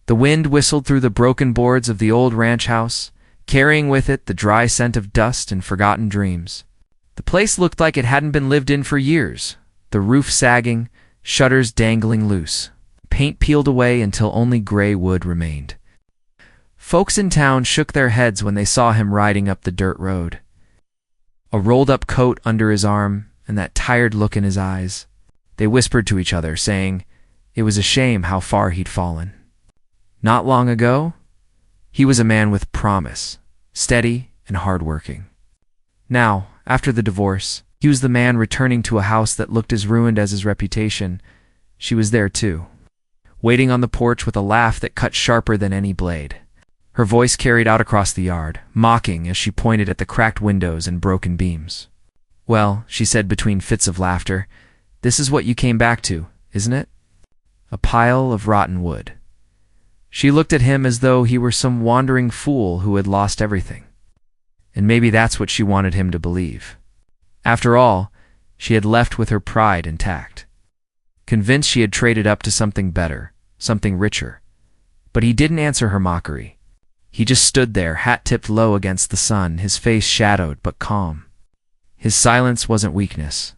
The wind whistled through the broken boards of the old ranch house, carrying with it the dry scent of dust and forgotten dreams. The place looked like it hadn't been lived in for years, the roof sagging, shutters dangling loose, paint peeled away until only gray wood remained. Folks in town shook their heads when they saw him riding up the dirt road. A rolled-up coat under his arm and that tired look in his eyes. They whispered to each other, saying it was a shame how far he'd fallen. Not long ago, he was a man with promise, steady and hard-working. Now, after the divorce, he was the man returning to a house that looked as ruined as his reputation. She was there too, waiting on the porch with a laugh that cut sharper than any blade. Her voice carried out across the yard, mocking as she pointed at the cracked windows and broken beams. "Well," she said between fits of laughter, "this is what you came back to, isn't it? A pile of rotten wood." She looked at him as though he were some wandering fool who had lost everything. And maybe that's what she wanted him to believe. After all, she had left with her pride intact, convinced she had traded up to something better, something richer. But he didn't answer her mockery. He just stood there, hat tipped low against the sun, his face shadowed but calm. His silence wasn't weakness.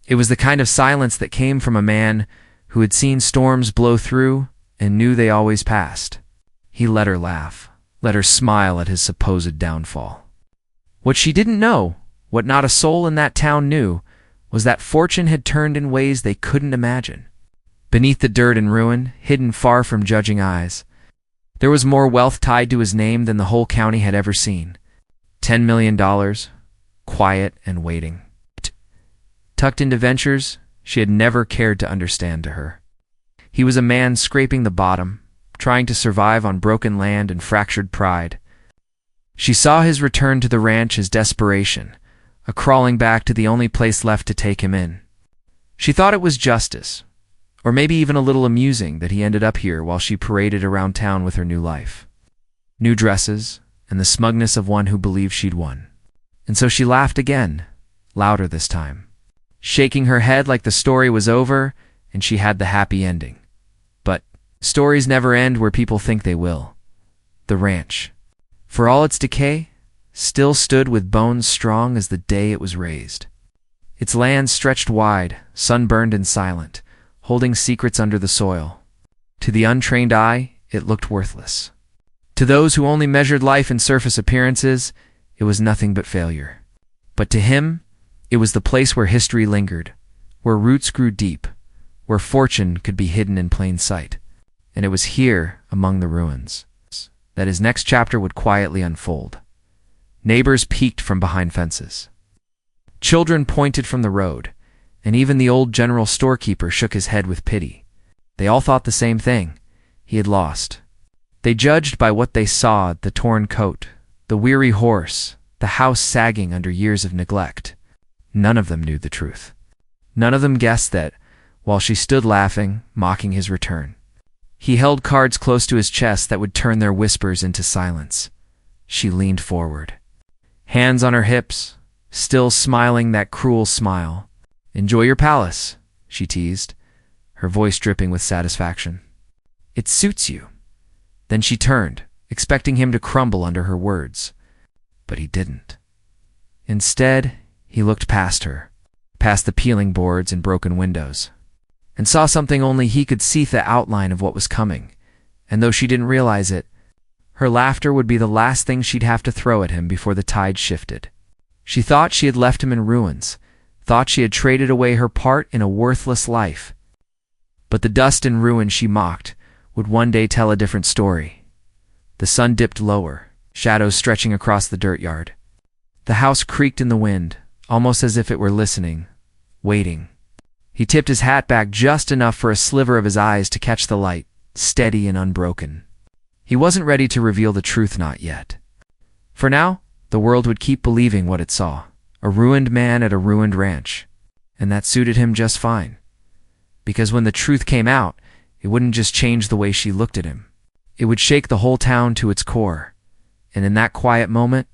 It was the kind of silence that came from a man who had seen storms blow through and knew they always passed. He let her laugh, let her smile at his supposed downfall. What she didn't know, what not a soul in that town knew, was that fortune had turned in ways they couldn't imagine. Beneath the dirt and ruin, hidden far from judging eyes, there was more wealth tied to his name than the whole county had ever seen. $10 million, quiet and waiting. Tucked into ventures she had never cared to understand to her. He was a man scraping the bottom, trying to survive on broken land and fractured pride. She saw his return to the ranch as desperation, a crawling back to the only place left to take him in. She thought it was justice, or maybe even a little amusing that he ended up here while she paraded around town with her new life. New dresses, and the smugness of one who believed she'd won. And so she laughed again, louder this time, shaking her head like the story was over and she had the happy ending. But stories never end where people think they will. The ranch, for all its decay, still stood with bones strong as the day it was raised. Its land stretched wide, sunburned and silent, holding secrets under the soil. To the untrained eye, it looked worthless. To those who only measured life in surface appearances, it was nothing but failure. But to him, it was the place where history lingered, where roots grew deep, where fortune could be hidden in plain sight. And it was here, among the ruins, that his next chapter would quietly unfold. Neighbors peeked from behind fences. Children pointed from the road, and even the old general storekeeper shook his head with pity. They all thought the same thing. He had lost. They judged by what they saw: the torn coat, the weary horse, the house sagging under years of neglect. None of them knew the truth. None of them guessed that, while she stood laughing, mocking his return, he held cards close to his chest that would turn their whispers into silence. She leaned forward, hands on her hips, still smiling that cruel smile. "Enjoy your palace," she teased, her voice dripping with satisfaction. "It suits you." Then she turned, expecting him to crumble under her words. But he didn't. Instead, he looked past her, past the peeling boards and broken windows, and saw something only he could see: the outline of what was coming. And though she didn't realize it, her laughter would be the last thing she'd have to throw at him before the tide shifted. She thought she had left him in ruins, thought she had traded away her part in a worthless life. But the dust and ruin she mocked would one day tell a different story. The sun dipped lower, shadows stretching across the dirt yard. The house creaked in the wind, almost as if it were listening, waiting. He tipped his hat back just enough for a sliver of his eyes to catch the light, steady and unbroken. He wasn't ready to reveal the truth, not yet. For now, the world would keep believing what it saw: a ruined man at a ruined ranch. And that suited him just fine. Because when the truth came out, it wouldn't just change the way she looked at him. It would shake the whole town to its core. And in that quiet moment,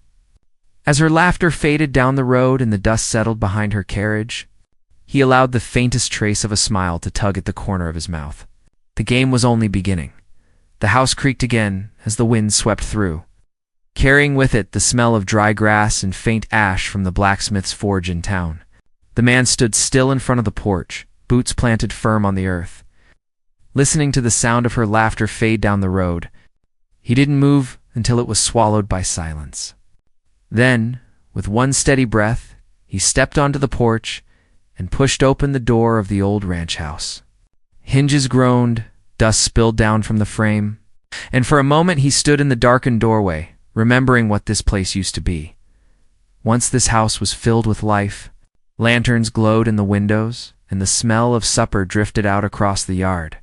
as her laughter faded down the road and the dust settled behind her carriage, he allowed the faintest trace of a smile to tug at the corner of his mouth. The game was only beginning. The house creaked again as the wind swept through, carrying with it the smell of dry grass and faint ash from the blacksmith's forge in town. The man stood still in front of the porch, boots planted firm on the earth, listening to the sound of her laughter fade down the road. He didn't move until it was swallowed by silence. Then, with one steady breath, he stepped onto the porch and pushed open the door of the old ranch house. Hinges groaned, dust spilled down from the frame, and for a moment he stood in the darkened doorway, remembering what this place used to be. Once this house was filled with life. Lanterns glowed in the windows, and the smell of supper drifted out across the yard.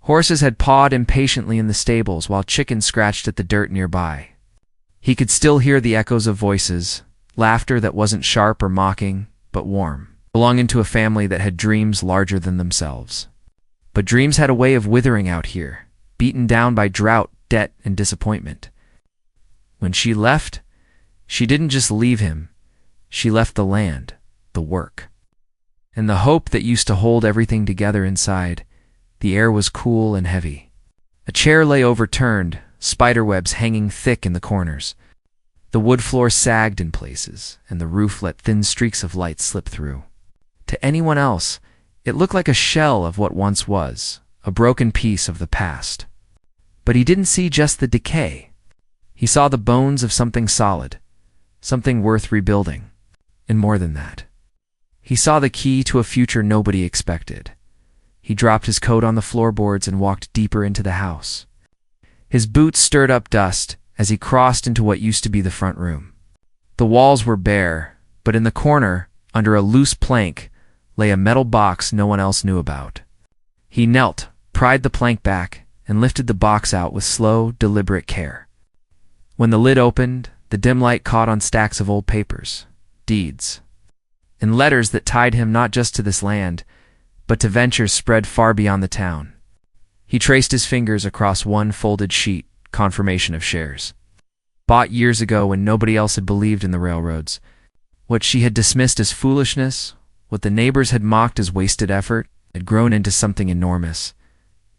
Horses had pawed impatiently in the stables while chickens scratched at the dirt nearby. He could still hear the echoes of voices, laughter that wasn't sharp or mocking, but warm, belonging to a family that had dreams larger than themselves. But dreams had a way of withering out here, beaten down by drought, debt, and disappointment. When she left, she didn't just leave him. She left the land, the work. And the hope that used to hold everything together inside. The air was cool and heavy. A chair lay overturned, spiderwebs hanging thick in the corners. The wood floor sagged in places, and the roof let thin streaks of light slip through. To anyone else, it looked like a shell of what once was, a broken piece of the past. But he didn't see just the decay. He saw the bones of something solid, something worth rebuilding, and more than that. He saw the key to a future nobody expected. He dropped his coat on the floorboards and walked deeper into the house. His boots stirred up dust as he crossed into what used to be the front room. The walls were bare, but in the corner, under a loose plank, lay a metal box no one else knew about. He knelt, pried the plank back, and lifted the box out with slow, deliberate care. When the lid opened, the dim light caught on stacks of old papers, deeds, and letters that tied him not just to this land, but to ventures spread far beyond the town. He traced his fingers across one folded sheet, confirmation of shares. Bought years ago when nobody else had believed in the railroads. What she had dismissed as foolishness, what the neighbors had mocked as wasted effort, had grown into something enormous.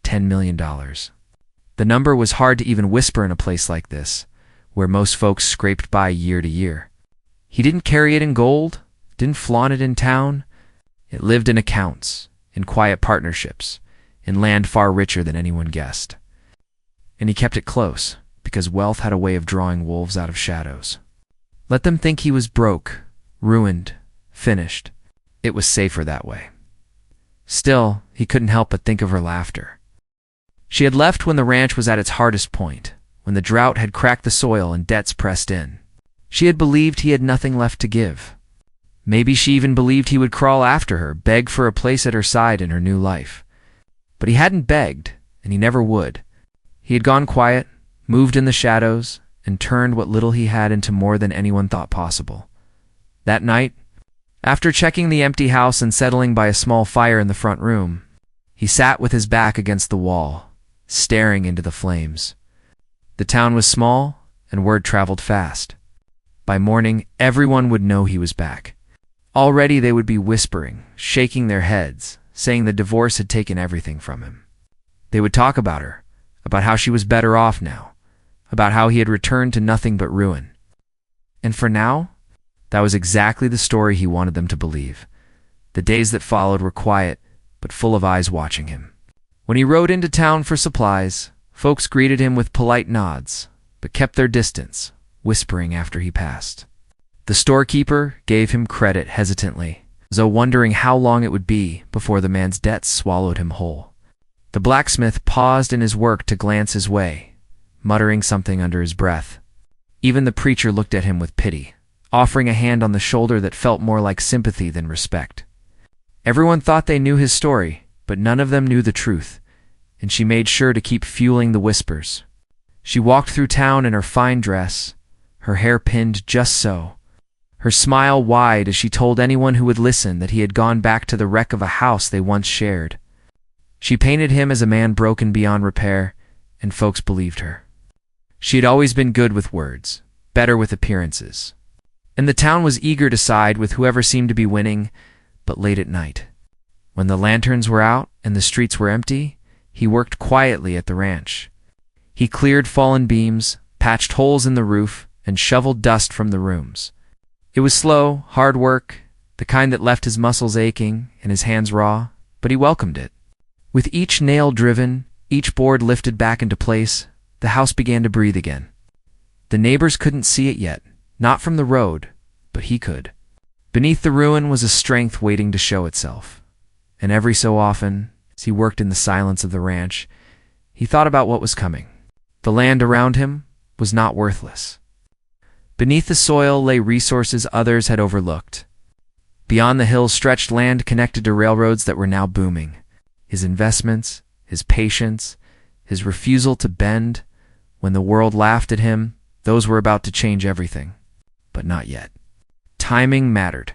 $10 million. The number was hard to even whisper in a place like this, where most folks scraped by year to year. He didn't carry it in gold, didn't flaunt it in town. It lived in accounts, in quiet partnerships, in land far richer than anyone guessed. And he kept it close, because wealth had a way of drawing wolves out of shadows. Let them think he was broke, ruined, finished. It was safer that way. Still, he couldn't help but think of her laughter. She had left when the ranch was at its hardest point, when the drought had cracked the soil and debts pressed in. She had believed he had nothing left to give. Maybe she even believed he would crawl after her, beg for a place at her side in her new life. But he hadn't begged, and he never would. He had gone quiet, moved in the shadows, and turned what little he had into more than anyone thought possible. That night, after checking the empty house and settling by a small fire in the front room, he sat with his back against the wall, staring into the flames. The town was small, and word traveled fast. By morning, everyone would know he was back. Already they would be whispering, shaking their heads, saying the divorce had taken everything from him. They would talk about her, about how she was better off now, about how he had returned to nothing but ruin. And for now, that was exactly the story he wanted them to believe. The days that followed were quiet, but full of eyes watching him. When he rode into town for supplies, folks greeted him with polite nods, but kept their distance, whispering after he passed. The storekeeper gave him credit hesitantly, as though wondering how long it would be before the man's debts swallowed him whole. The blacksmith paused in his work to glance his way, muttering something under his breath. Even the preacher looked at him with pity, offering a hand on the shoulder that felt more like sympathy than respect. Everyone thought they knew his story, but none of them knew the truth, and she made sure to keep fueling the whispers. She walked through town in her fine dress, her hair pinned just so, her smile wide as she told anyone who would listen that he had gone back to the wreck of a house they once shared. She painted him as a man broken beyond repair, and folks believed her. She had always been good with words, better with appearances. And the town was eager to side with whoever seemed to be winning, but late at night, when the lanterns were out and the streets were empty, he worked quietly at the ranch. He cleared fallen beams, patched holes in the roof, and shoveled dust from the rooms. It was slow, hard work, the kind that left his muscles aching and his hands raw, but he welcomed it. With each nail driven, each board lifted back into place, the house began to breathe again. The neighbors couldn't see it yet, not from the road, but he could. Beneath the ruin was a strength waiting to show itself. And every so often, as he worked in the silence of the ranch, he thought about what was coming. The land around him was not worthless. Beneath the soil lay resources others had overlooked. Beyond the hills stretched land connected to railroads that were now booming. His investments, his patience, his refusal to bend, when the world laughed at him, those were about to change everything. But not yet. Timing mattered,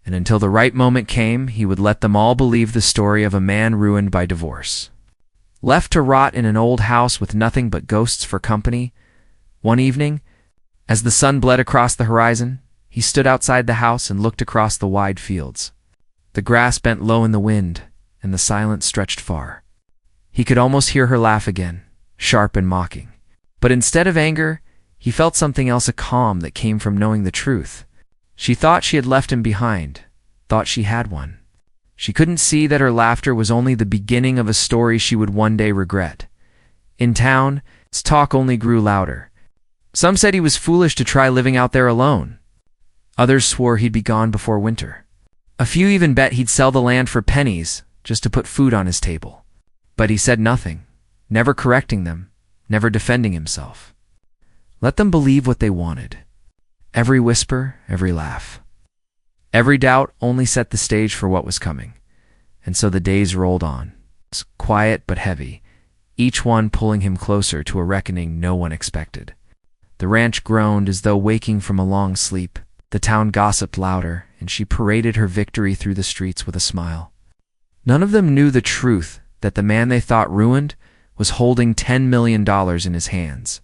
and until the right moment came, he would let them all believe the story of a man ruined by divorce. Left to rot in an old house with nothing but ghosts for company, one evening, as the sun bled across the horizon, he stood outside the house and looked across the wide fields. The grass bent low in the wind, and the silence stretched far. He could almost hear her laugh again, sharp and mocking. But instead of anger, he felt something else, a calm that came from knowing the truth. She thought she had left him behind, thought she had one. She couldn't see that her laughter was only the beginning of a story she would one day regret. In town, his talk only grew louder. Some said he was foolish to try living out there alone. Others swore he'd be gone before winter. A few even bet he'd sell the land for pennies just to put food on his table. But he said nothing, never correcting them, never defending himself. Let them believe what they wanted. Every whisper, every laugh. Every doubt only set the stage for what was coming. And so the days rolled on, quiet but heavy, each one pulling him closer to a reckoning no one expected. The ranch groaned as though waking from a long sleep. The town gossiped louder, and she paraded her victory through the streets with a smile. None of them knew the truth that the man they thought ruined was holding $10 million in his hands.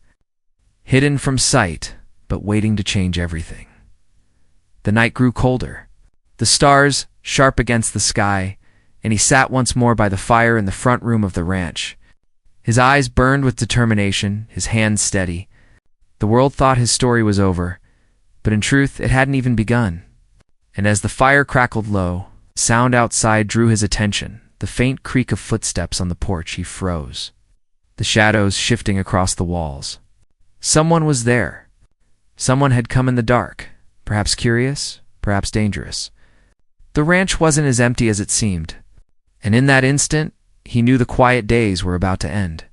Hidden from sight, but waiting to change everything. The night grew colder, the stars sharp against the sky, and he sat once more by the fire in the front room of the ranch. His eyes burned with determination, his hands steady. The world thought his story was over, but in truth it hadn't even begun. And as the fire crackled low, sound outside drew his attention, the faint creak of footsteps on the porch. He froze, the shadows shifting across the walls. Someone was there. Someone had come in the dark, perhaps curious, perhaps dangerous. The ranch wasn't as empty as it seemed, and in that instant, he knew the quiet days were about to end.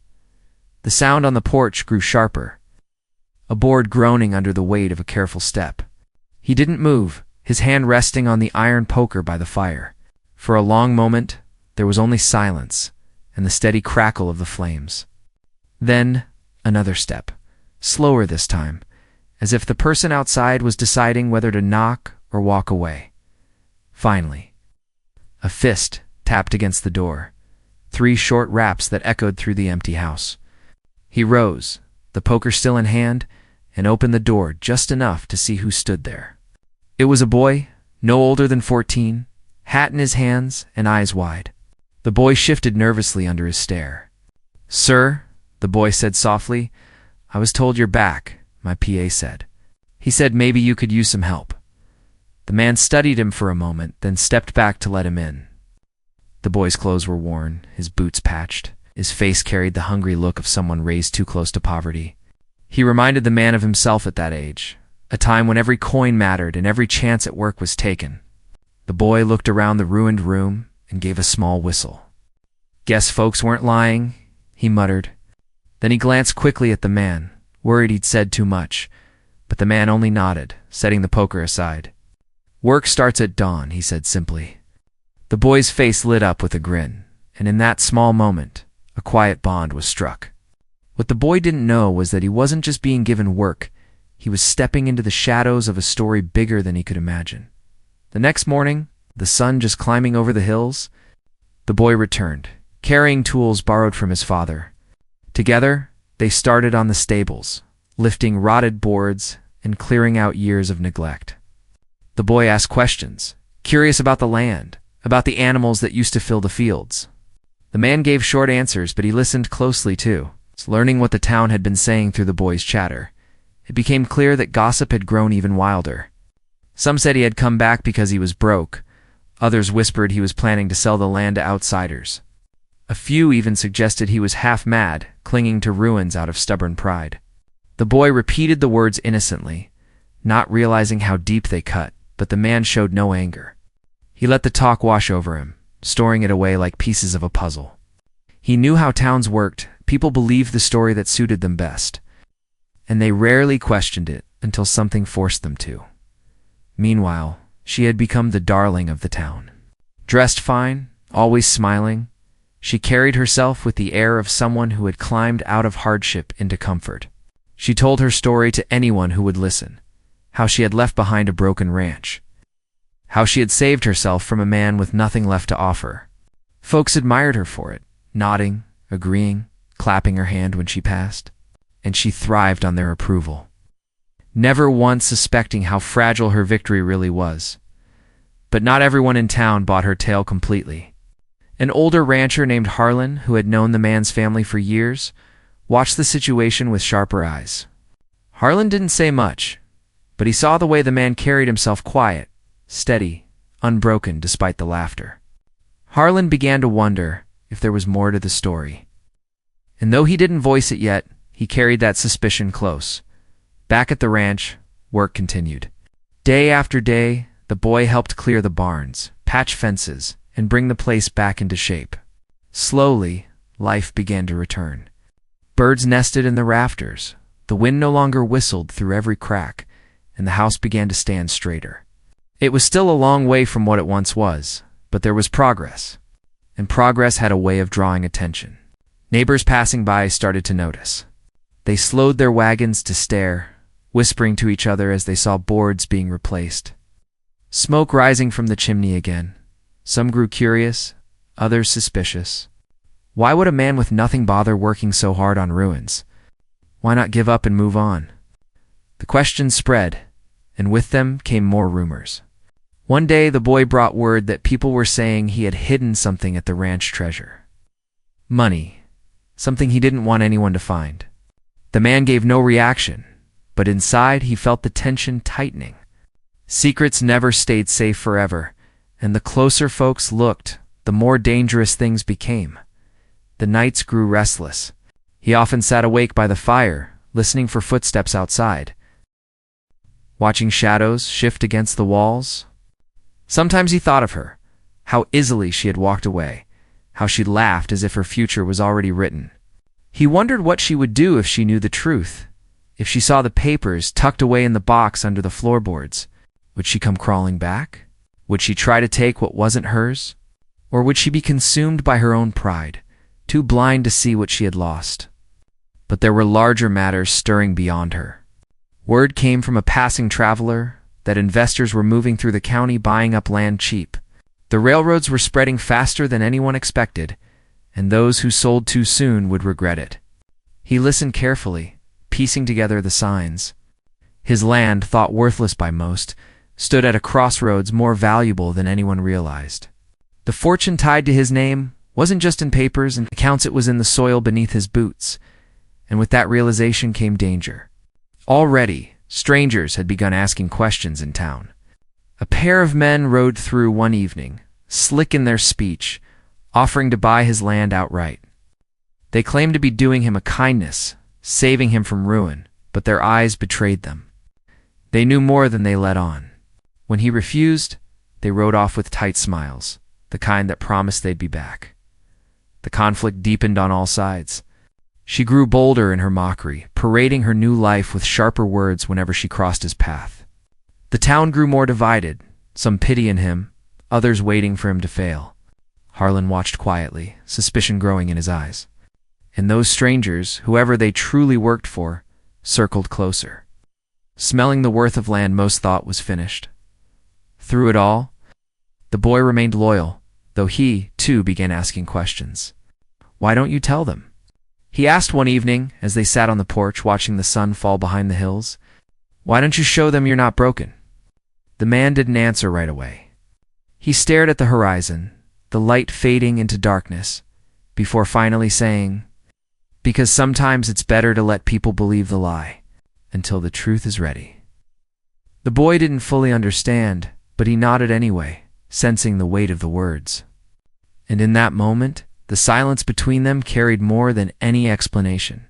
The sound on the porch grew sharper, a board groaning under the weight of a careful step. He didn't move, his hand resting on the iron poker by the fire. For a long moment, there was only silence and the steady crackle of the flames. Then, another step, slower this time, as if the person outside was deciding whether to knock or walk away. Finally, a fist tapped against the door, 3 short raps that echoed through the empty house. He rose, the poker still in hand, and opened the door just enough to see who stood there. It was a boy, no older than 14, hat in his hands and eyes wide. The boy shifted nervously under his stare. "Sir," the boy said softly, "I was told you're back," my PA said. He said maybe you could use some help. The man studied him for a moment, then stepped back to let him in. The boy's clothes were worn, his boots patched. His face carried the hungry look of someone raised too close to poverty. He reminded the man of himself at that age, a time when every coin mattered and every chance at work was taken. The boy looked around the ruined room and gave a small whistle. "Guess folks weren't lying," he muttered. Then he glanced quickly at the man, worried he'd said too much, but the man only nodded, setting the poker aside. "Work starts at dawn," he said simply. The boy's face lit up with a grin, and in that small moment, a quiet bond was struck. What the boy didn't know was that he wasn't just being given work, he was stepping into the shadows of a story bigger than he could imagine. The next morning, the sun just climbing over the hills, the boy returned, carrying tools borrowed from his father. Together, they started on the stables, lifting rotted boards and clearing out years of neglect. The boy asked questions, curious about the land, about the animals that used to fill the fields. The man gave short answers, but he listened closely too, learning what the town had been saying through the boy's chatter. It became clear that gossip had grown even wilder. Some said he had come back because he was broke. Others whispered he was planning to sell the land to outsiders. A few even suggested he was half mad, clinging to ruins out of stubborn pride. The boy repeated the words innocently, not realizing how deep they cut, but the man showed no anger. He let the talk wash over him, storing it away like pieces of a puzzle. He knew how towns worked. People believed the story that suited them best, and they rarely questioned it until something forced them to. Meanwhile, she had become the darling of the town. Dressed fine, always smiling, she carried herself with the air of someone who had climbed out of hardship into comfort. She told her story to anyone who would listen, how she had left behind a broken ranch, how she had saved herself from a man with nothing left to offer. Folks admired her for it, nodding, agreeing, clapping her hand when she passed, and she thrived on their approval, never once suspecting how fragile her victory really was. But not everyone in town bought her tale completely. An older rancher named Harlan, who had known the man's family for years, watched the situation with sharper eyes. Harlan didn't say much, but he saw the way the man carried himself, quiet, steady, unbroken despite the laughter. Harlan began to wonder if there was more to the story. And though he didn't voice it yet, he carried that suspicion close. Back at the ranch, work continued. Day after day, the boy helped clear the barns, patch fences, and bring the place back into shape. Slowly, life began to return. Birds nested in the rafters, the wind no longer whistled through every crack, and the house began to stand straighter. It was still a long way from what it once was, but there was progress, and progress had a way of drawing attention. Neighbors passing by started to notice. They slowed their wagons to stare, whispering to each other as they saw boards being replaced. Smoke rising from the chimney again. Some grew curious, others suspicious. Why would a man with nothing bother working so hard on ruins? Why not give up and move on? The questions spread, and with them came more rumors. One day the boy brought word that people were saying he had hidden something at the ranch treasure. Money, something he didn't want anyone to find. The man gave no reaction, but inside he felt the tension tightening. Secrets never stayed safe forever, and the closer folks looked, the more dangerous things became. The nights grew restless. He often sat awake by the fire, listening for footsteps outside, watching shadows shift against the walls. Sometimes he thought of her, how easily she had walked away, how she laughed as if her future was already written. He wondered what she would do if she knew the truth, if she saw the papers tucked away in the box under the floorboards. Would she come crawling back? Would she try to take what wasn't hers? Or would she be consumed by her own pride, too blind to see what she had lost? But there were larger matters stirring beyond her. Word came from a passing traveler that investors were moving through the county buying up land cheap. The railroads were spreading faster than anyone expected, and those who sold too soon would regret it. He listened carefully, piecing together the signs. His land, thought worthless by most, stood at a crossroads more valuable than anyone realized. The fortune tied to his name wasn't just in papers and accounts, it was in the soil beneath his boots. And with that realization came danger. Already, strangers had begun asking questions in town. A pair of men rode through one evening, slick in their speech, offering to buy his land outright. They claimed to be doing him a kindness, saving him from ruin, but their eyes betrayed them. They knew more than they let on. When he refused, they rode off with tight smiles, the kind that promised they'd be back. The conflict deepened on all sides. She grew bolder in her mockery, parading her new life with sharper words whenever she crossed his path. The town grew more divided, some pitying him, others waiting for him to fail. Harlan watched quietly, suspicion growing in his eyes. And those strangers, whoever they truly worked for, circled closer, smelling the worth of land most thought was finished. Through it all, the boy remained loyal, though he, too, began asking questions. "Why don't you tell them?" he asked one evening as they sat on the porch watching the sun fall behind the hills. "Why don't you show them you're not broken?" The man didn't answer right away. He stared at the horizon, the light fading into darkness, before finally saying, "Because sometimes it's better to let people believe the lie until the truth is ready." The boy didn't fully understand, but he nodded anyway, sensing the weight of the words. And in that moment, the silence between them carried more than any explanation.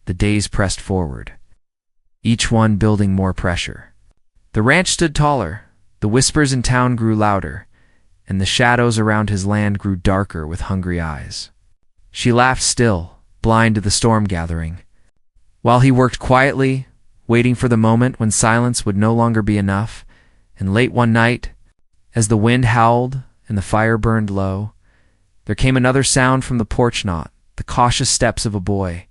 The days pressed forward, each one building more pressure. The ranch stood taller, the whispers in town grew louder, and the shadows around his land grew darker with hungry eyes. She laughed still, blind to the storm gathering, while he worked quietly, waiting for the moment when silence would no longer be enough. And late one night, as the wind howled and the fire burned low, there came another sound from the porch, not the cautious steps of a boy,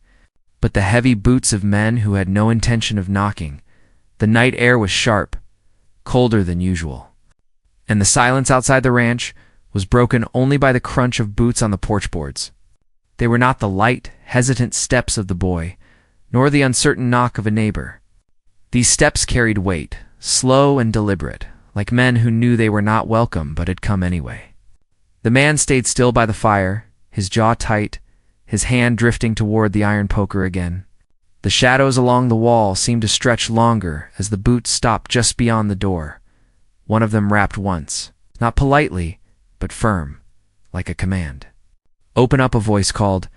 but the heavy boots of men who had no intention of knocking. The night air was sharp, colder than usual, and the silence outside the ranch was broken only by the crunch of boots on the porch boards. They were not the light, hesitant steps of the boy, nor the uncertain knock of a neighbor. These steps carried weight, slow and deliberate, like men who knew they were not welcome but had come anyway. The man stayed still by the fire, his jaw tight, his hand drifting toward the iron poker again. The shadows along the wall seemed to stretch longer as the boots stopped just beyond the door. One of them rapped once, not politely, but firm, like a command. "Open up," a voice called,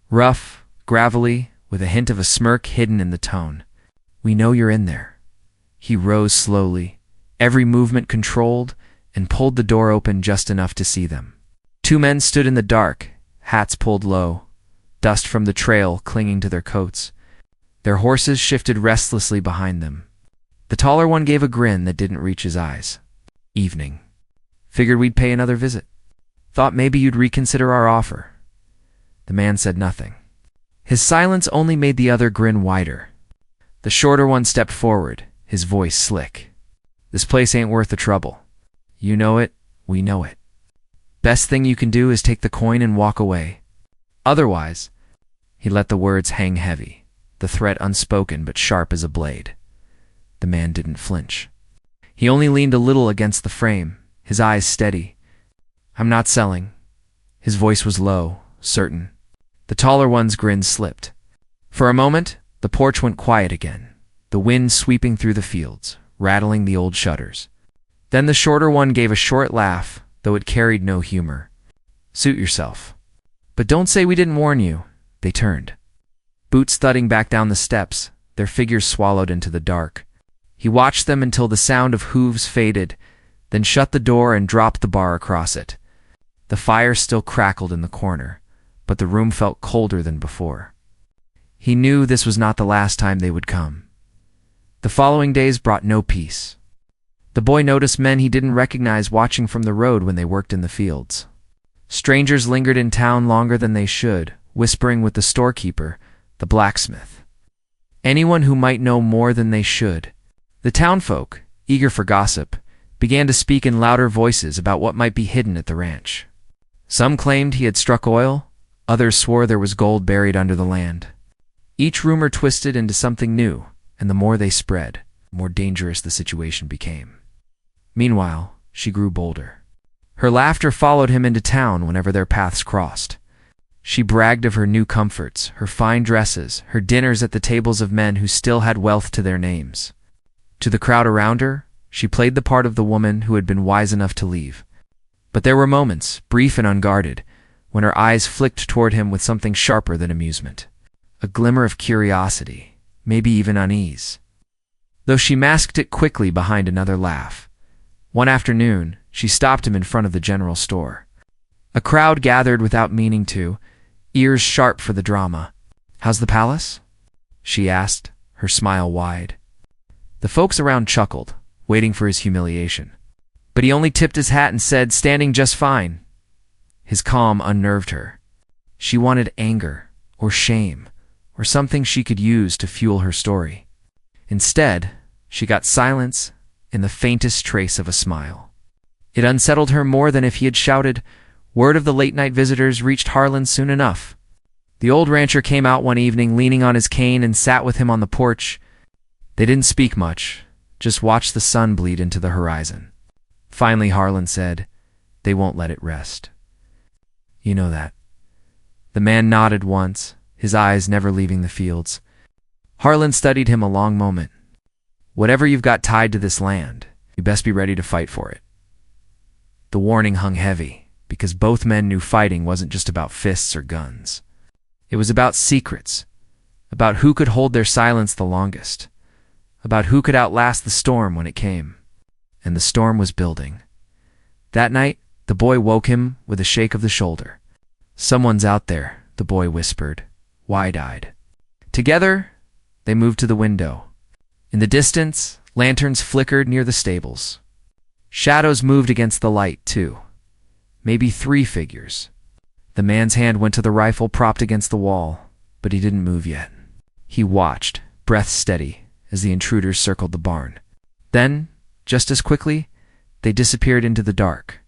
rough, gravelly, with a hint of a smirk hidden in the tone. "We know you're in there." He rose slowly, every movement controlled, and pulled the door open just enough to see them. Two men stood in the dark, hats pulled low, dust from the trail clinging to their coats. Their horses shifted restlessly behind them. The taller one gave a grin that didn't reach his eyes. "Evening. Figured we'd pay another visit. Thought maybe you'd reconsider our offer." The man said nothing. His silence only made the other grin wider. The shorter one stepped forward, his voice slick. "This place ain't worth the trouble. You know it, we know it. Best thing you can do is take the coin and walk away. Otherwise—" He let the words hang heavy, the threat unspoken but sharp as a blade. The man didn't flinch. He only leaned a little against the frame, his eyes steady. "I'm not selling." His voice was low, certain. The taller one's grin slipped. For a moment, the porch went quiet again, the wind sweeping through the fields, rattling the old shutters. Then the shorter one gave a short laugh, though it carried no humor. "Suit yourself. But don't say we didn't warn you." They turned, boots thudding back down the steps, their figures swallowed into the dark. He watched them until the sound of hooves faded, then shut the door and dropped the bar across it. The fire still crackled in the corner, but the room felt colder than before. He knew this was not the last time they would come. The following days brought no peace. The boy noticed men he didn't recognize watching from the road when they worked in the fields. Strangers lingered in town longer than they should, whispering with the storekeeper, the blacksmith. Anyone who might know more than they should. The townfolk, eager for gossip, began to speak in louder voices about what might be hidden at the ranch. Some claimed he had struck oil, others swore there was gold buried under the land. Each rumor twisted into something new, and the more they spread, the more dangerous the situation became. Meanwhile, she grew bolder. Her laughter followed him into town whenever their paths crossed. She bragged of her new comforts, her fine dresses, her dinners at the tables of men who still had wealth to their names. To the crowd around her, she played the part of the woman who had been wise enough to leave. But there were moments, brief and unguarded, when her eyes flicked toward him with something sharper than amusement. A glimmer of curiosity, maybe even unease. Though she masked it quickly behind another laugh. One afternoon, she stopped him in front of the general store. A crowd gathered without meaning to, ears sharp for the drama. "How's the palace?" she asked, her smile wide. The folks around chuckled, waiting for his humiliation. But he only tipped his hat and said, "Standing just fine." His calm unnerved her. She wanted anger, or shame, or something she could use to fuel her story. Instead, she got silence and the faintest trace of a smile. It unsettled her more than if he had shouted, "Word of the late-night visitors reached Harlan soon enough." The old rancher came out one evening leaning on his cane and sat with him on the porch. They didn't speak much, just watched the sun bleed into the horizon. Finally Harlan said, "They won't let it rest. You know that. The man nodded once, his eyes never leaving the fields. Harlan studied him a long moment. Whatever you've got tied to this land, you best be ready to fight for it. The warning hung heavy, because both men knew fighting wasn't just about fists or guns. It was about secrets, about who could hold their silence the longest, about who could outlast the storm when it came. And the storm was building. That night, the boy woke him with a shake of the shoulder. "Someone's out there," the boy whispered, wide-eyed. Together, they moved to the window. In the distance, lanterns flickered near the stables. Shadows moved against the light, too. Maybe 3 figures. The man's hand went to the rifle propped against the wall, but he didn't move yet. He watched, breath steady, as the intruders circled the barn. Then, just as quickly, they disappeared into the dark,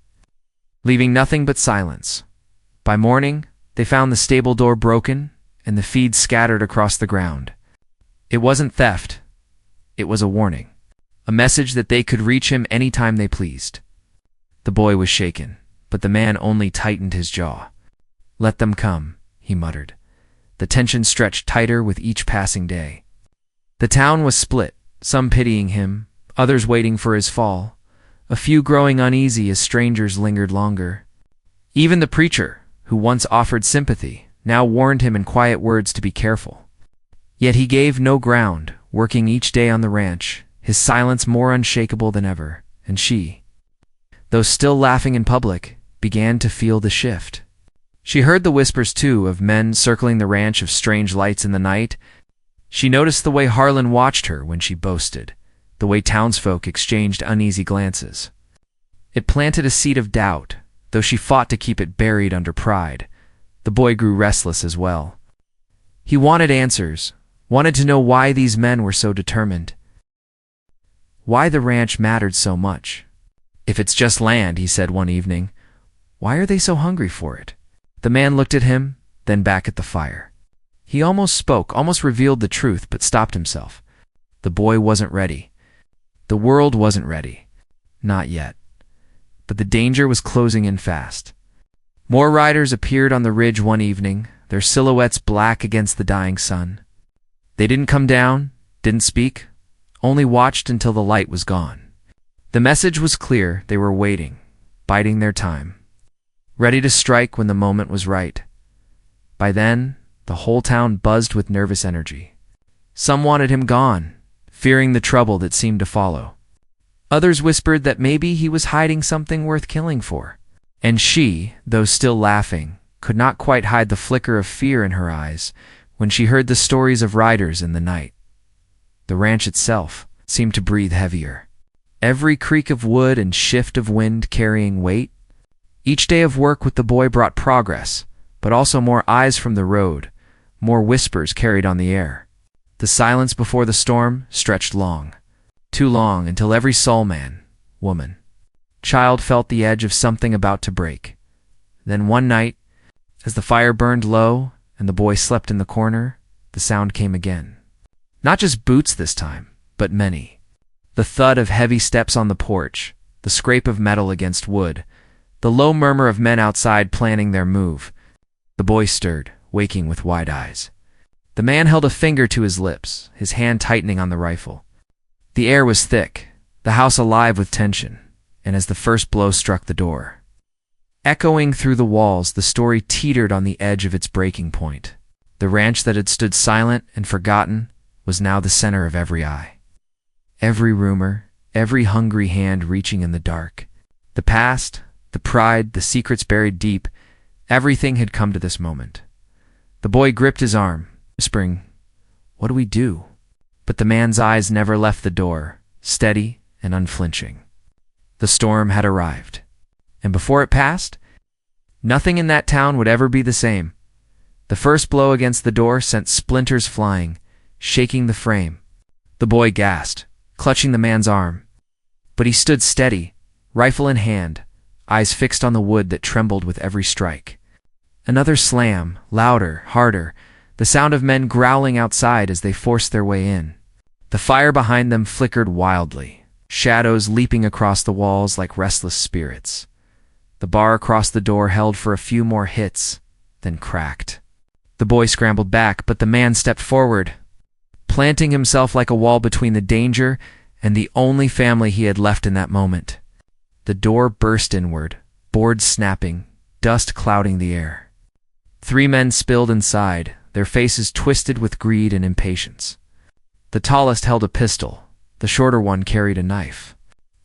leaving nothing but silence. By morning, they found the stable door broken and the feed scattered across the ground. It wasn't theft. It was a warning, a message that they could reach him any time they pleased. The boy was shaken, but the man only tightened his jaw. "Let them come," he muttered. The tension stretched tighter with each passing day. The town was split, some pitying him, others waiting for his fall, a few growing uneasy as strangers lingered longer. Even the preacher, who once offered sympathy, now warned him in quiet words to be careful. Yet he gave no ground, working each day on the ranch, his silence more unshakable than ever, and she, though still laughing in public, began to feel the shift. She heard the whispers, too, of men circling the ranch, of strange lights in the night. She noticed the way Harlan watched her when she boasted, the way townsfolk exchanged uneasy glances. It planted a seed of doubt, though she fought to keep it buried under pride. The boy grew restless as well. He wanted answers, wanted to know why these men were so determined, why the ranch mattered so much. "If it's just land," he said one evening, "why are they so hungry for it?" The man looked at him, then back at the fire. He almost spoke, almost revealed the truth, but stopped himself. The boy wasn't ready. The world wasn't ready. Not yet. But the danger was closing in fast. More riders appeared on the ridge one evening, their silhouettes black against the dying sun. They didn't come down, didn't speak, only watched until the light was gone. The message was clear. They were waiting, biding their time, ready to strike when the moment was right. By then, the whole town buzzed with nervous energy. Some wanted him gone, fearing the trouble that seemed to follow. Others whispered that maybe he was hiding something worth killing for. And she, though still laughing, could not quite hide the flicker of fear in her eyes when she heard the stories of riders in the night. The ranch itself seemed to breathe heavier. Every creak of wood and shift of wind carrying weight. Each day of work with the boy brought progress, but also more eyes from the road, more whispers carried on the air. The silence before the storm stretched long, too long, until every soul man, woman, child felt the edge of something about to break. Then one night, as the fire burned low and the boy slept in the corner, the sound came again. Not just boots this time, but many. The thud of heavy steps on the porch, the scrape of metal against wood, the low murmur of men outside planning their move. The boy stirred, waking with wide eyes. The man held a finger to his lips, his hand tightening on the rifle. The air was thick, the house alive with tension, and as the first blow struck the door, echoing through the walls, the story teetered on the edge of its breaking point. The ranch that had stood silent and forgotten was now the center of every eye. Every rumor, every hungry hand reaching in the dark. The past, the pride, the secrets buried deep, everything had come to this moment. The boy gripped his arm, whispering, "What do we do?" But the man's eyes never left the door, steady and unflinching. The storm had arrived, and before it passed, nothing in that town would ever be the same. The first blow against the door sent splinters flying, shaking the frame. The boy gasped, clutching the man's arm. But he stood steady, rifle in hand, eyes fixed on the wood that trembled with every strike. Another slam, louder, harder, the sound of men growling outside as they forced their way in. The fire behind them flickered wildly, shadows leaping across the walls like restless spirits. The bar across the door held for a few more hits, then cracked. The boy scrambled back, but the man stepped forward, planting himself like a wall between the danger and the only family he had left in that moment. The door burst inward, boards snapping, dust clouding the air. 3 men spilled inside, their faces twisted with greed and impatience. The tallest held a pistol, the shorter one carried a knife,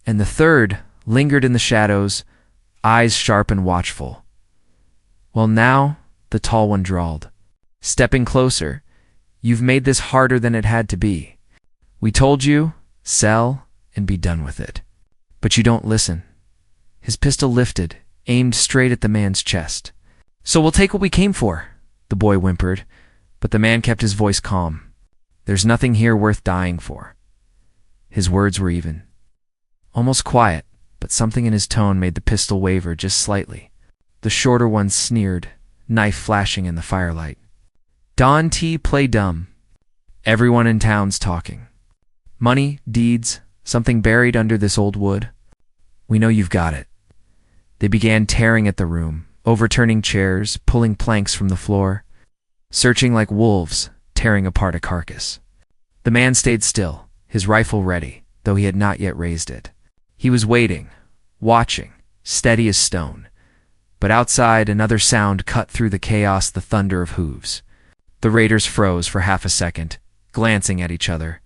and the third lingered in the shadows, eyes sharp and watchful. "Well now," the tall one drawled, stepping closer, "you've made this harder than it had to be. We told you, sell and be done with it. But you don't listen." His pistol lifted, aimed straight at the man's chest. "So we'll take what we came for," the boy whimpered, but the man kept his voice calm. "There's nothing here worth dying for." His words were even, almost quiet, but something in his tone made the pistol waver just slightly. The shorter one sneered, knife flashing in the firelight. "Don T, play dumb. Everyone in town's talking. Money, deeds, something buried under this old wood. We know you've got it." They began tearing at the room, overturning chairs, pulling planks from the floor, searching like wolves, tearing apart a carcass. The man stayed still, his rifle ready, though he had not yet raised it. He was waiting, watching, steady as stone. But outside, another sound cut through the chaos, the thunder of hooves. The raiders froze for half a second, glancing at each other.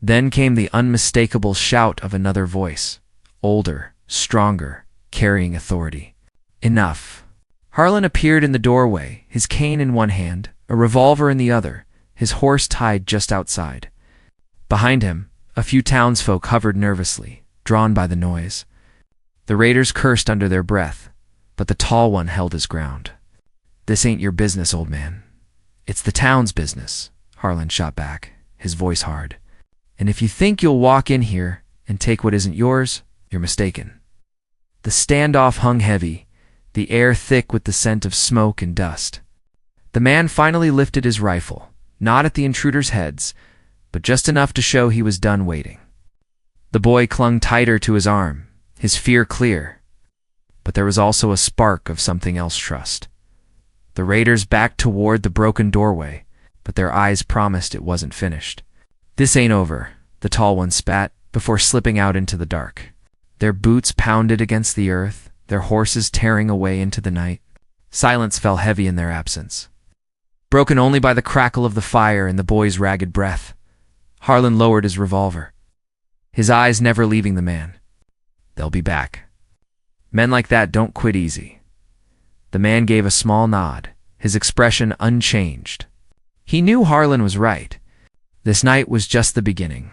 Then came the unmistakable shout of another voice, older, stronger, carrying authority. "Enough." Harlan appeared in the doorway, his cane in one hand, a revolver in the other, his horse tied just outside. Behind him, a few townsfolk hovered nervously, drawn by the noise. The raiders cursed under their breath, but the tall one held his ground. "This ain't your business, old man. It's the town's business," Harlan shot back, his voice hard. "And if you think you'll walk in here and take what isn't yours, you're mistaken." The standoff hung heavy, the air thick with the scent of smoke and dust. The man finally lifted his rifle, not at the intruders' heads, but just enough to show he was done waiting. The boy clung tighter to his arm, his fear clear. But there was also a spark of something else trust. The raiders backed toward the broken doorway, but their eyes promised it wasn't finished. "This ain't over," the tall one spat, before slipping out into the dark. Their boots pounded against the earth, their horses tearing away into the night. Silence fell heavy in their absence, broken only by the crackle of the fire and the boy's ragged breath. Harlan lowered his revolver, his eyes never leaving the man. "They'll be back. Men like that don't quit easy." The man gave a small nod, his expression unchanged. He knew Harlan was right. This night was just the beginning.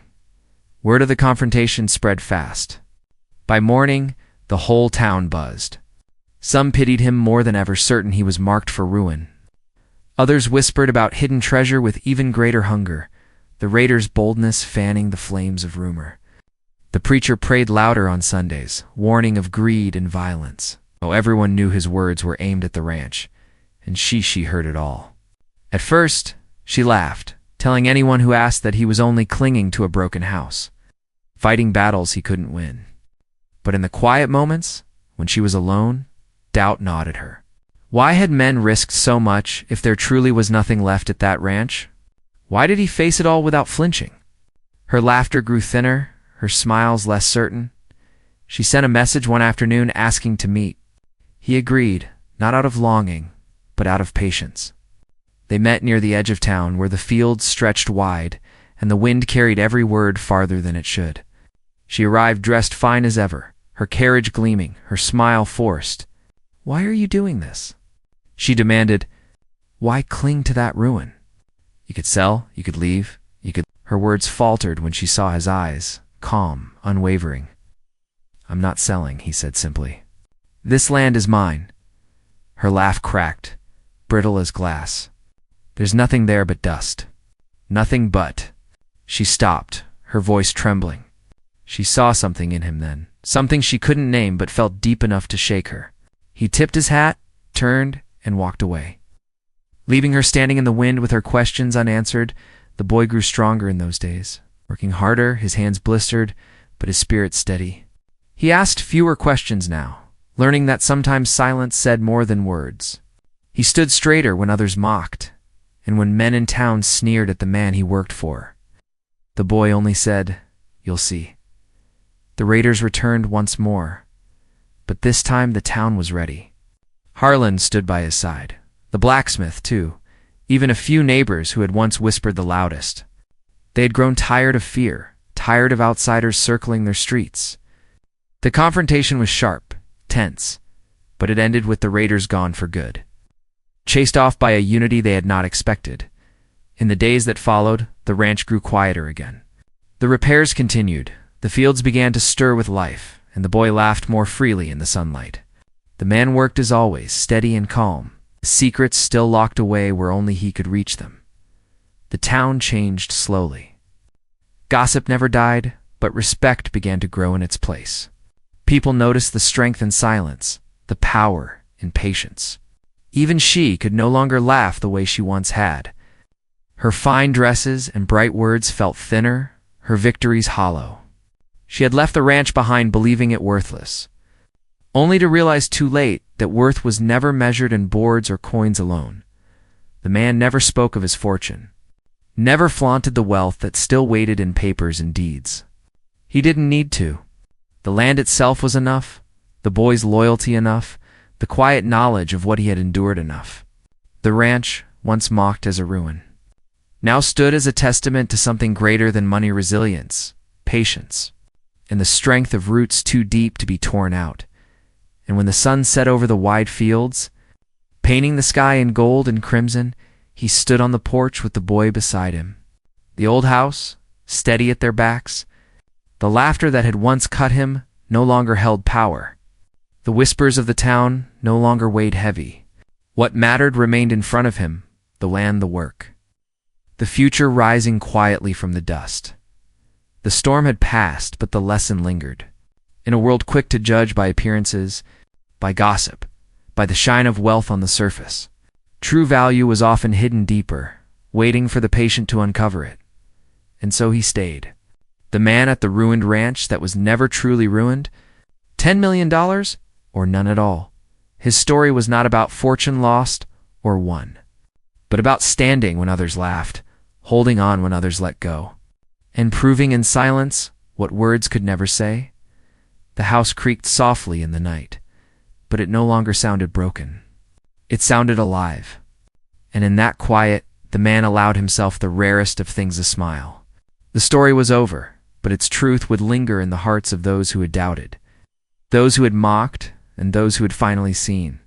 Word of the confrontation spread fast. By morning, the whole town buzzed. Some pitied him more than ever, certain he was marked for ruin. Others whispered about hidden treasure with even greater hunger, the raiders' boldness fanning the flames of rumor. The preacher prayed louder on Sundays, warning of greed and violence. Oh, everyone knew his words were aimed at the ranch, and she heard it all. At first, she laughed, telling anyone who asked that he was only clinging to a broken house, fighting battles he couldn't win. But in the quiet moments, when she was alone, doubt gnawed at her. Why had men risked so much if there truly was nothing left at that ranch? Why did he face it all without flinching? Her laughter grew thinner, her smiles less certain. She sent a message one afternoon asking to meet. He agreed, not out of longing, but out of patience. They met near the edge of town, where the fields stretched wide, and the wind carried every word farther than it should. She arrived dressed fine as ever, her carriage gleaming, her smile forced. "Why are you doing this?" She demanded. "Why cling to that ruin? You could sell, you could leave, you could—" Her words faltered when she saw his eyes, calm, unwavering. "I'm not selling," he said simply. "This land is mine." Her laugh cracked, brittle as glass. "There's nothing there but dust. Nothing but—" She stopped, her voice trembling. She saw something in him then, something she couldn't name but felt deep enough to shake her. He tipped his hat, turned, and walked away. Leaving her standing in the wind with her questions unanswered, the boy grew stronger in those days, working harder, his hands blistered, but his spirit steady. He asked fewer questions now, learning that sometimes silence said more than words. He stood straighter when others mocked, and when men in town sneered at the man he worked for. The boy only said, "You'll see." The raiders returned once more, but this time the town was ready. Harlan stood by his side, the blacksmith too, even a few neighbors who had once whispered the loudest. They had grown tired of fear, tired of outsiders circling their streets. The confrontation was sharp, tense, but it ended with the raiders gone for good, chased off by a unity they had not expected. In the days that followed, the ranch grew quieter again. The repairs continued, the fields began to stir with life, and the boy laughed more freely in the sunlight. The man worked as always, steady and calm, secrets still locked away where only he could reach them. The town changed slowly. Gossip never died, but respect began to grow in its place. People noticed the strength in silence, the power in patience. Even she could no longer laugh the way she once had. Her fine dresses and bright words felt thinner, her victories hollow. She had left the ranch behind believing it worthless, only to realize too late that worth was never measured in boards or coins alone. The man never spoke of his fortune, never flaunted the wealth that still waited in papers and deeds. He didn't need to. The land itself was enough, the boy's loyalty enough, the quiet knowledge of what he had endured enough. The ranch, once mocked as a ruin, now stood as a testament to something greater than money: resilience, patience, and the strength of roots too deep to be torn out. And when the sun set over the wide fields, painting the sky in gold and crimson, he stood on the porch with the boy beside him. The old house, steady at their backs, the laughter that had once cut him no longer held power. The whispers of the town no longer weighed heavy. What mattered remained in front of him: the land, the work, the future rising quietly from the dust. The storm had passed, but the lesson lingered. In a world quick to judge by appearances, by gossip, by the shine of wealth on the surface, true value was often hidden deeper, waiting for the patient to uncover it. And so he stayed. The man at the ruined ranch that was never truly ruined, $10 million or none at all. His story was not about fortune lost or won, but about standing when others laughed, holding on when others let go, and proving in silence what words could never say. The house creaked softly in the night, but it no longer sounded broken. It sounded alive, and in that quiet, the man allowed himself the rarest of things: a smile. The story was over, but its truth would linger in the hearts of those who had doubted, those who had mocked, and those who had finally seen.